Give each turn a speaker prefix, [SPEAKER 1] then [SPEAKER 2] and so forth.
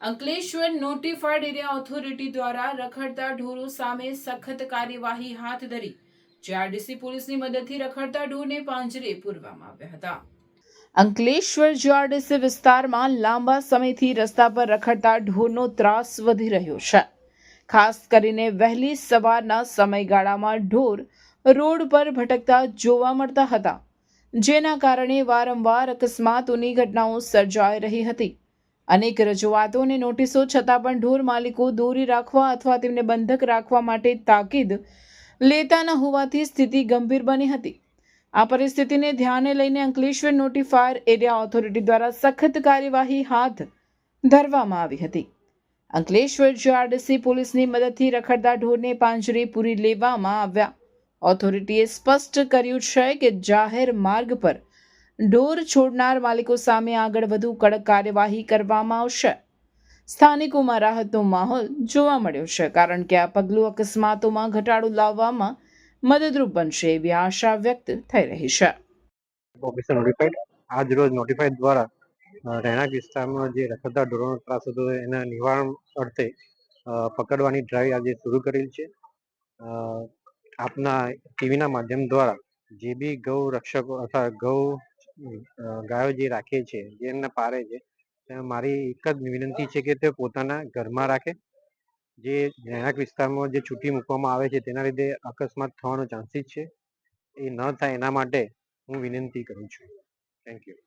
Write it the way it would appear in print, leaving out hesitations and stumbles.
[SPEAKER 1] Ankleshwar notified area authority દ્વારા રખડતા ઢોરો સામે સખત કાર્યવાહી હાથ ધરી જીઆરડીસી પોલીસની મદદથી રખડતા ઢોરને પાંજરે પૂરવામાં આવ્યા હતા. અંકલેશ્વર જીઆરડીસી વિસ્તારમાં લાંબા સમયથી રસ્તા પર રખડતા ઢોરનો ત્રાસ વધી રહ્યો છે. ખાસ કરીને વહેલી સવારના સમયગાળામાં ઢોર રોડ પર ભટકતા જોવા મળતા હતા, જેના કારણે વારંવાર અકસ્માતોની ઘટનાઓ સર્જાઈ રહી હતી. અનેક રજૂઆતો અને નોટિસો છતાં પણ ઢોર માલિકો દોરી રાખવા અથવા તેમને બંધક રાખવા માટે તાકીદ લેતા ન હોવાથી સ્થિતિ ગંભીર બની હતી. આ પરિસ્થિતિને ધ્યાને લઈને અંકલેશ્વર નોટિફાયર એરિયા ઓથોરિટી દ્વારા સખત કાર્યવાહી હાથ ધરવામાં આવી હતી. અંકલેશ્વર જીઆરડીસી પોલીસની મદદથી રખડતા ઢોરને પાંજરે પૂરી લેવામાં આવ્યા. ઓથોરિટીએ સ્પષ્ટ કર્યું છે કે જાહેર માર્ગ પર ઢોર છોડનાર માલિકો સામે આગળ વધુ કડક કાર્યવાહી કરવામાં આવશે. સ્થાનિકોમાં રાહતનો માહોલ જોવા મળ્યો છે, કારણ કે આ પગલું અકસ્માતોમાં ઘટાડો લાવવામાં મદદરૂપ બનશે એવી આશા વ્યક્ત થઈ રહી છે.
[SPEAKER 2] ઓફિસર નોટિફાઈડ આજ રોજ નોટિફાઈડ દ્વારા રહેણાંક વિસ્તારમાં જે રખડતા ઢોરોનો ત્રાસ હતો એના નિવારણ અર્થે પકડવાની ડ્રાઈવ આજે શરૂ કરેલ છે. આપના ટીવીના માધ્યમ દ્વારા જે બી ગૌ રક્ષકો અથવા ગૌ ગાયો જે રાખે છે, જે એમને પાળે છે, મારી એક જ વિનંતી છે કે તે પોતાના ઘરમાં રાખે. જે રહેણાંક વિસ્તારમાં જે છૂટી મૂકવામાં આવે છે તેના લીધે અકસ્માત થવાનો ચાન્સીસ છે, એ ન થાય એના માટે હું વિનંતી કરું છું. Thank you.